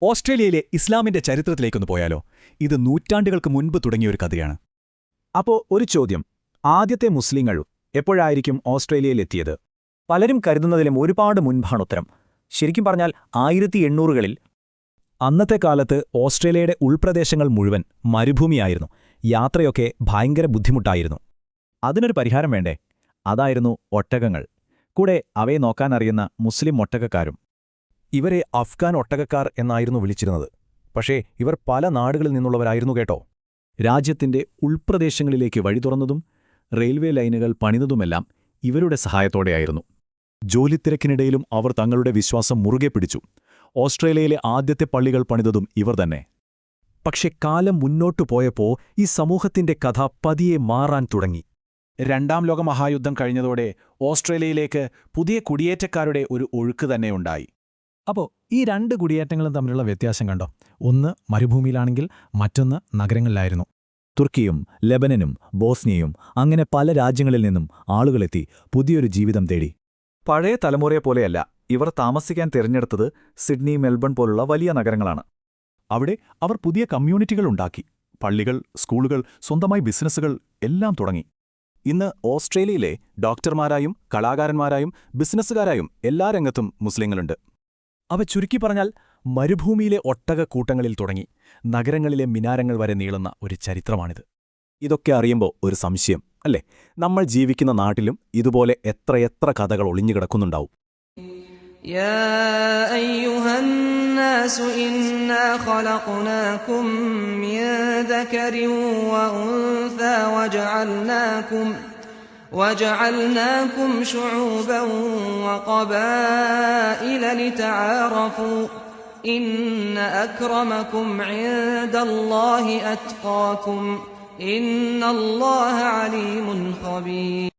ഓസ്ട്രേലിയയിലെ ഇസ്ലാമിന്റെ ചരിത്രത്തിലേക്കൊന്ന് പോയാലോ? ഇത് നൂറ്റാണ്ടുകൾക്ക് മുൻപ് തുടങ്ങിയൊരു കഥയാണ്. അപ്പോ ഒരു ചോദ്യം, ആദ്യത്തെ മുസ്ലിങ്ങൾ എപ്പോഴായിരിക്കും ഓസ്ട്രേലിയയിലെത്തിയത്? പലരും കരുതുന്നതിലും ഒരുപാട് മുൻപാണുത്തരം. ശരിക്കും പറഞ്ഞാൽ 1800കളിൽ. അന്നത്തെ കാലത്ത് ഓസ്ട്രേലിയയുടെ ഉൾപ്രദേശങ്ങൾ മുഴുവൻ മരുഭൂമിയായിരുന്നു. യാത്രയൊക്കെ ഭയങ്കര ബുദ്ധിമുട്ടായിരുന്നു. അതിനൊരു പരിഹാരം വേണ്ടേ? അതായിരുന്നു ഒട്ടകങ്ങൾ. കൂടെ അവയെ നോക്കാനറിയുന്ന മുസ്ലിം ഒട്ടകക്കാരും. ഇവരെ അഫ്ഗാൻ ഒട്ടകക്കാർ എന്നായിരുന്നു വിളിച്ചിരുന്നത്. പക്ഷേ ഇവർ പല നാടുകളിൽ നിന്നുള്ളവരായിരുന്നു കേട്ടോ. രാജ്യത്തിന്റെ ഉൾപ്രദേശങ്ങളിലേക്ക് വഴി തുറന്നതും റെയിൽവേ ലൈനുകൾ പണിതതുമെല്ലാം ഇവരുടെ സഹായത്തോടെയായിരുന്നു. ജോലിത്തിരക്കിനിടയിലും അവർ തങ്ങളുടെ വിശ്വാസം മുറുകെ പിടിച്ചു. ഓസ്ട്രേലിയയിലെ ആദ്യത്തെ പള്ളികൾ പണിതതും ഇവർ തന്നെ. പക്ഷെ കാലം മുന്നോട്ടു പോയപ്പോ ഈ സമൂഹത്തിന്റെ കഥ പതിയെ മാറാൻ തുടങ്ങി. രണ്ടാം ലോകമഹായുദ്ധം കഴിഞ്ഞതോടെ ഓസ്ട്രേലിയയിലേക്ക് പുതിയ കുടിയേറ്റക്കാരുടെ ഒരു ഒഴുക്ക് തന്നെയുണ്ടായി. അപ്പോൾ ഈ രണ്ട് കുടിയേറ്റങ്ങളും തമ്മിലുള്ള വ്യത്യാസം കണ്ടോ? ഒന്ന് മരുഭൂമിയിലാണെങ്കിൽ മറ്റൊന്ന് നഗരങ്ങളിലായിരുന്നു. തുർക്കിയും ലെബനനും ബോസ്നിയയും അങ്ങനെ പല രാജ്യങ്ങളിൽ നിന്നും ആളുകളെത്തി പുതിയൊരു ജീവിതം തേടി. പഴയ തലമുറയെപ്പോലെയല്ല ഇവർ താമസിക്കാൻ തിരഞ്ഞെടുത്തത് സിഡ്നി, മെൽബൺ പോലുള്ള വലിയ നഗരങ്ങളാണ്. അവിടെ അവർ പുതിയ കമ്മ്യൂണിറ്റികൾ ഉണ്ടാക്കി. പള്ളികൾ, സ്കൂളുകൾ, സ്വന്തമായി ബിസിനസ്സുകൾ എല്ലാം തുടങ്ങി. ഇന്ന് ഓസ്ട്രേലിയയിലെ ഡോക്ടർമാരായും കലാകാരന്മാരായും ബിസിനസ്സുകാരായും എല്ലാ രംഗത്തും മുസ്ലിങ്ങളുണ്ട്. അവ ചുരുക്കി പറഞ്ഞാൽ മരുഭൂമിയിലെ ഒട്ടകക്കൂട്ടങ്ങളിൽ തുടങ്ങി നഗരങ്ങളിലെ മിനാരങ്ങൾ വരെ നീളുന്ന ഒരു ചരിത്രമാണിത്. ഇതൊക്കെ അറിയുമ്പോൾ ഒരു സംശയം അല്ലേ? നമ്മൾ ജീവിക്കുന്ന നാട്ടിലും ഇതുപോലെ എത്രയെത്ര കഥകൾ ഒളിഞ്ഞുകിടക്കുന്നുണ്ടാവും. يا أيها الناس إنا خلقناكم من ذكر وأنثى وجعلناكم شعوبا وقبائل لتعارفوا إن أكرمكم عند الله أتقاكم إن الله عليم خبير.